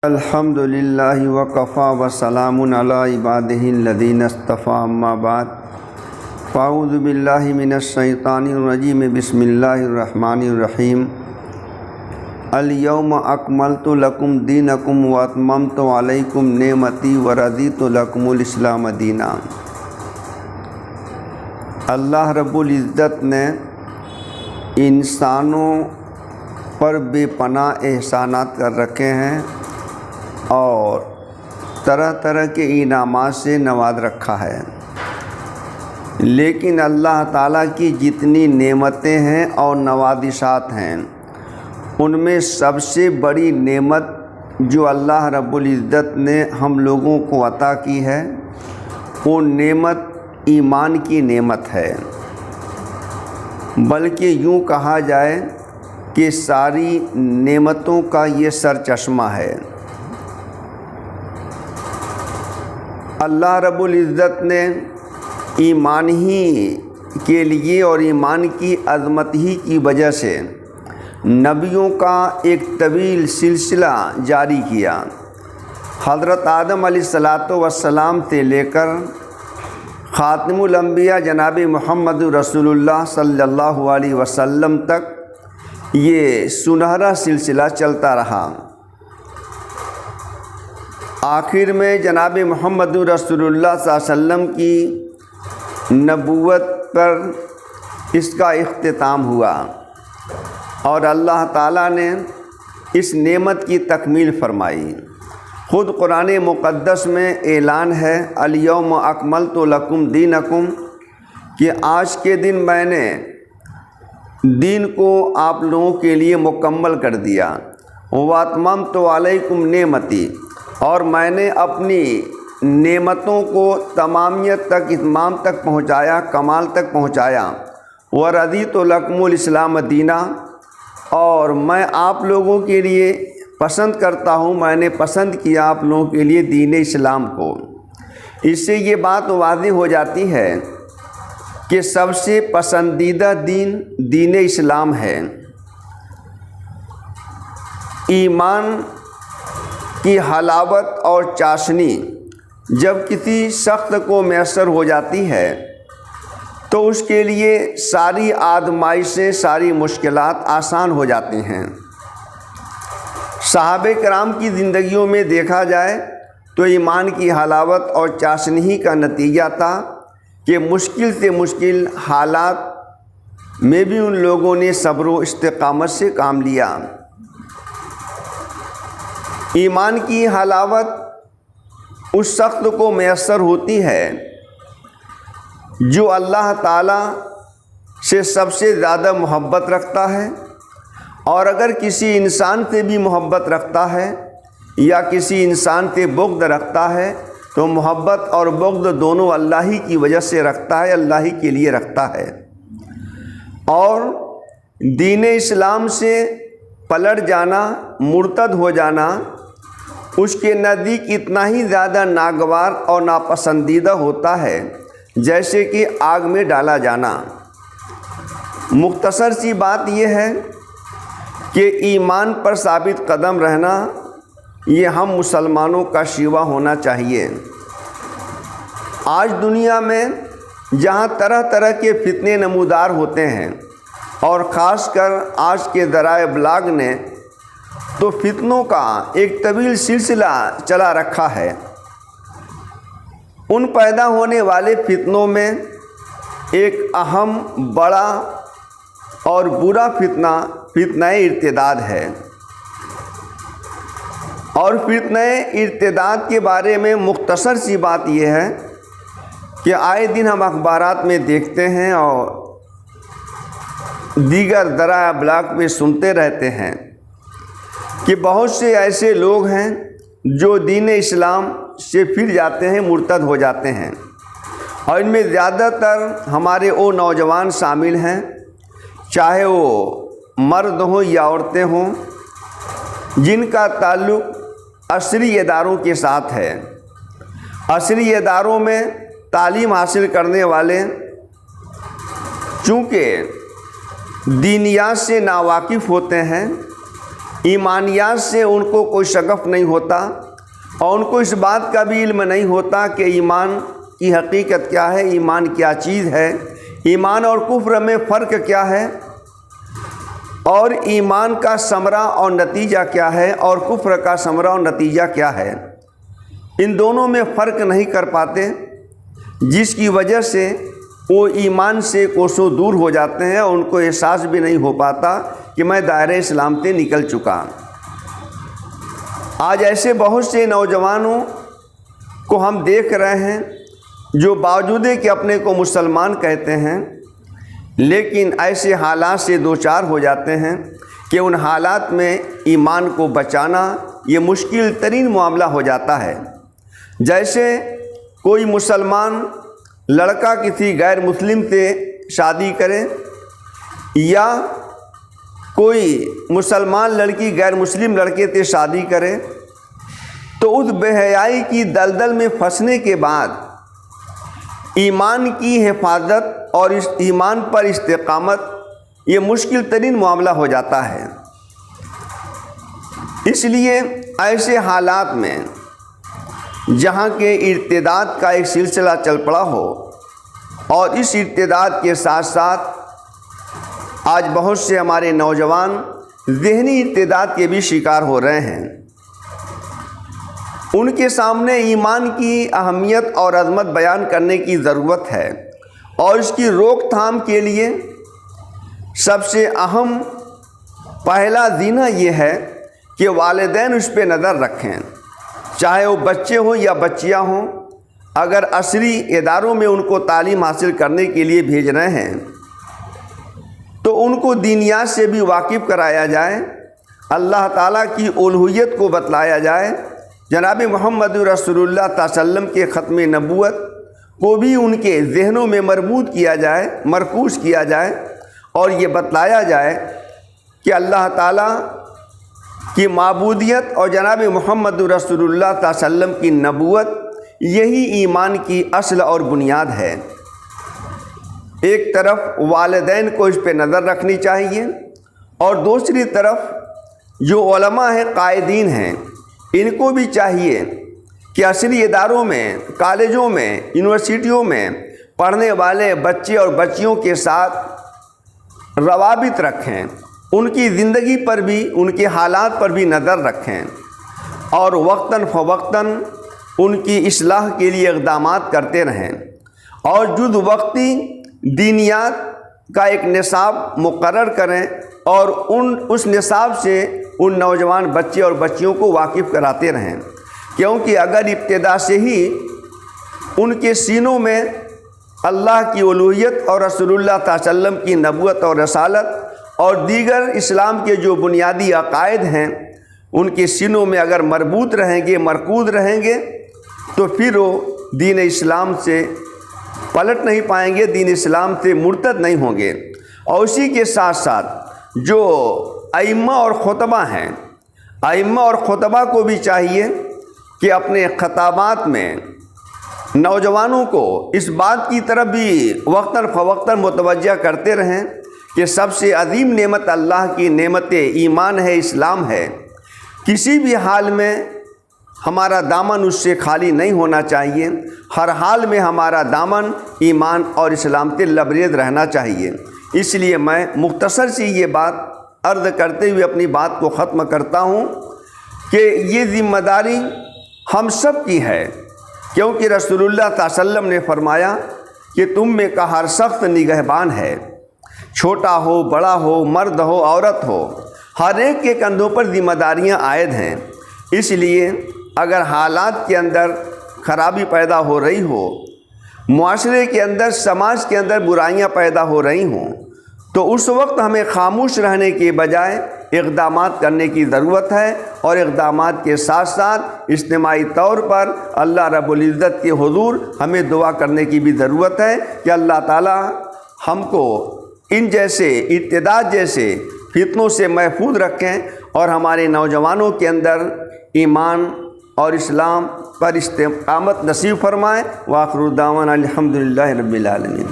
الحمدللہ وکفی وسلام علی عبادہ الذین اصطفی اما بعد فاعوذ باللہ من الشیطان الرجیم بسم اللہ الرحمن الرحیم الیوم اکملت لکم دینکم واتممت علیکم نعمتی ورضیت لکم الاسلام دینا۔ اللہ رب العزت نے انسانوں پر بے پناہ احسانات کر رکھے ہیں اور طرح طرح کے انعامات سے نواز رکھا ہے، لیکن اللہ تعالیٰ کی جتنی نعمتیں ہیں اور نوازشات ہیں ان میں سب سے بڑی نعمت جو اللہ رب العزت نے ہم لوگوں کو عطا کی ہے وہ نعمت ایمان کی نعمت ہے، بلکہ یوں کہا جائے کہ ساری نعمتوں کا یہ سر چشمہ ہے۔ اللہ رب العزت نے ایمان ہی کے لیے اور ایمان کی عظمت ہی کی وجہ سے نبیوں کا ایک طویل سلسلہ جاری کیا۔ حضرت آدم علیہ السلام سے لے کر خاتم الانبیاء جناب محمد رسول اللہ صلی اللہ علیہ وسلم تک یہ سنہرا سلسلہ چلتا رہا۔ آخر میں جناب محمد رسول اللہ صلی اللہ علیہ وسلم کی نبوت پر اس کا اختتام ہوا اور اللہ تعالیٰ نے اس نعمت کی تکمیل فرمائی۔ خود قرآن مقدس میں اعلان ہے الیوم اکملت لکم دینکم، کہ آج کے دن میں نے دین کو آپ لوگوں کے لیے مکمل کر دیا۔ واتممت علیکم نعمتی، اور میں نے اپنی نعمتوں کو تمامیت تک اتمام تک پہنچایا، کمال تک پہنچایا۔ ورضیت لکم الاسلام دینا، اور میں آپ لوگوں کے لیے پسند کرتا ہوں، میں نے پسند کیا آپ لوگوں کے لیے دین اسلام کو۔ اس سے یہ بات واضح ہو جاتی ہے کہ سب سے پسندیدہ دین دین اسلام ہے۔ ایمان کی حلاوت اور چاشنی جب کسی شخص کو میسر ہو جاتی ہے تو اس کے لیے ساری آزمائشیں، ساری مشکلات آسان ہو جاتی ہیں۔ صحابہ کرام کی زندگیوں میں دیکھا جائے تو ایمان کی حلاوت اور چاشنی کا نتیجہ تھا کہ مشکل سے مشکل حالات میں بھی ان لوگوں نے صبر و استقامت سے کام لیا۔ ایمان کی حلاوت اس شخص کو میسر ہوتی ہے جو اللہ تعالیٰ سے سب سے زیادہ محبت رکھتا ہے، اور اگر کسی انسان سے بھی محبت رکھتا ہے یا کسی انسان سے بغض رکھتا ہے تو محبت اور بغض دونوں اللہ ہی کی وجہ سے رکھتا ہے، اللہ ہی کے لیے رکھتا ہے۔ اور دین اسلام سے پلٹ جانا، مرتد ہو جانا اس کے نزدیک اتنا ہی زیادہ ناگوار اور ناپسندیدہ ہوتا ہے جیسے کہ آگ میں ڈالا جانا۔ مختصر سی بات یہ ہے کہ ایمان پر ثابت قدم رہنا یہ ہم مسلمانوں کا شیوا ہونا چاہیے۔ آج دنیا میں جہاں طرح طرح کے فتنے نمودار ہوتے ہیں، اور خاص کر آج کے ذرائع ابلاغ نے تو فتنوں کا ایک طویل سلسلہ چلا رکھا ہے۔ ان پیدا ہونے والے فتنوں میں ایک اہم، بڑا اور برا فتنہ ارتداد ہے، اور فتنہ ارتداد کے بارے میں مختصر سی بات یہ ہے کہ آئے دن ہم اخبارات میں دیکھتے ہیں اور دیگر ذرائع ابلاغ میں سنتے رہتے ہیں کہ بہت سے ایسے لوگ ہیں جو دین اسلام سے پھر جاتے ہیں، مرتد ہو جاتے ہیں، اور ان میں زیادہ تر ہمارے وہ نوجوان شامل ہیں، چاہے وہ مرد ہوں یا عورتیں ہوں، جن کا تعلق عصری اداروں کے ساتھ ہے۔ عصری اداروں میں تعلیم حاصل کرنے والے چونکہ دینیات سے ناواقف ہوتے ہیں ایمانیات سے ان کو کوئی شغف نہیں ہوتا اور ان کو اس بات کا بھی علم نہیں ہوتا کہ ایمان کی حقیقت کیا ہے، ایمان کیا چیز ہے، ایمان اور کفر میں فرق کیا ہے، اور ایمان کا ثمرہ اور نتیجہ کیا ہے اور کفر کا ثمرہ اور نتیجہ کیا ہے۔ ان دونوں میں فرق نہیں کر پاتے، جس کی وجہ سے وہ ایمان سے کوسوں دور ہو جاتے ہیں اور ان کو احساس بھی نہیں ہو پاتا کہ میں دائرہ اسلام سے نکل چکا۔ آج ایسے بہت سے نوجوانوں کو ہم دیکھ رہے ہیں جو باوجود کہ اپنے کو مسلمان کہتے ہیں، لیکن ایسے حالات سے دوچار ہو جاتے ہیں کہ ان حالات میں ایمان کو بچانا یہ مشکل ترین معاملہ ہو جاتا ہے۔ جیسے کوئی مسلمان لڑکا کسی غیر مسلم سے شادی کرے یا کوئی مسلمان لڑکی غیر مسلم لڑکے سے شادی کرے، تو اس بے حیائی کی دلدل میں پھنسنے کے بعد ایمان کی حفاظت اور اس ایمان پر استقامت یہ مشکل ترین معاملہ ہو جاتا ہے۔ اس لیے ایسے حالات میں جہاں کے ارتداد کا ایک سلسلہ چل پڑا ہو اور اس ارتداد کے ساتھ ساتھ آج بہت سے ہمارے نوجوان ذہنی ارتداد کے بھی شکار ہو رہے ہیں، ان کے سامنے ایمان کی اہمیت اور عظمت بیان کرنے کی ضرورت ہے، اور اس کی روک تھام کے لیے سب سے اہم پہلا زینہ یہ ہے کہ والدین اس پہ نظر رکھیں، چاہے وہ بچے ہوں یا بچیاں ہوں۔ اگر عصری اداروں میں ان کو تعلیم حاصل کرنے کے لیے بھیج رہے ہیں تو ان کو دینیات سے بھی واقف کرایا جائے، اللہ تعالیٰ کی الوہیت کو بتلایا جائے، جناب محمد رسول اللہ صلی اللہ علیہ وسلم کے ختم نبوت کو بھی ان کے ذہنوں میں مربوط کیا جائے، مرکوز کیا جائے، اور یہ بتلایا جائے کہ اللہ تعالیٰ کی معبودیت اور جناب محمد رسول اللہ صلی اللہ علیہ وسلم کی نبوت یہی ایمان کی اصل اور بنیاد ہے۔ ایک طرف والدین کو اس پہ نظر رکھنی چاہیے، اور دوسری طرف جو علماء ہیں، قائدین ہیں، ان کو بھی چاہیے کہ عصری اداروں میں، کالجوں میں، یونیورسٹیوں میں پڑھنے والے بچے اور بچیوں کے ساتھ روابط رکھیں، ان کی زندگی پر بھی، ان کے حالات پر بھی نظر رکھیں، اور وقتاً فوقتاً ان کی اصلاح کے لیے اقدامات کرتے رہیں، اور جز وقتی دینیات کا ایک نصاب مقرر کریں اور اس نصاب سے ان نوجوان بچے اور بچیوں کو واقف کراتے رہیں، کیونکہ اگر ابتدا سے ہی ان کے سینوں میں اللہ کی الوہیت اور رسول اللہ صلی اللہ علیہ وسلم کی نبوت اور رسالت اور دیگر اسلام کے جو بنیادی عقائد ہیں ان کے سینوں میں اگر مربوط رہیں گے، مرکوز رہیں گے، تو پھر وہ دین اسلام سے پلٹ نہیں پائیں گے، دین اسلام سے مرتد نہیں ہوں گے۔ اور اسی کے ساتھ ساتھ جو ائمہ اور خطبہ ہیں، ائمہ اور خطبہ کو بھی چاہیے کہ اپنے خطابات میں نوجوانوں کو اس بات کی طرف بھی وقتاً فوقتاً متوجہ کرتے رہیں کہ سب سے عظیم نعمت اللہ کی نعمت ایمان ہے، اسلام ہے۔ کسی بھی حال میں ہمارا دامن اس سے خالی نہیں ہونا چاہیے، ہر حال میں ہمارا دامن ایمان اور اسلام سے لبریز رہنا چاہیے۔ اس لیے میں مختصر سی یہ بات عرض کرتے ہوئے اپنی بات کو ختم کرتا ہوں کہ یہ ذمہ داری ہم سب کی ہے، کیونکہ رسول اللہ صلی اللہ علیہ وسلم نے فرمایا کہ تم میں کا ہر شخص نگہبان ہے، چھوٹا ہو، بڑا ہو، مرد ہو، عورت ہو، ہر ایک کے کندھوں پر ذمہ داریاں عائد ہیں۔ اس لیے اگر حالات کے اندر خرابی پیدا ہو رہی ہو، معاشرے کے اندر، سماج کے اندر برائیاں پیدا ہو رہی ہوں، تو اس وقت ہمیں خاموش رہنے کے بجائے اقدامات کرنے کی ضرورت ہے، اور اقدامات کے ساتھ ساتھ اجتماعی طور پر اللہ رب العزت کے حضور ہمیں دعا کرنے کی بھی ضرورت ہے کہ اللہ تعالی ہم کو ان جیسے ارتداد جیسے فتنوں سے محفوظ رکھیں اور ہمارے نوجوانوں کے اندر ایمان اور اسلام پر استقامت نصیب فرمائیں۔ وآخر دعوانا الحمدللہ رب العالمین۔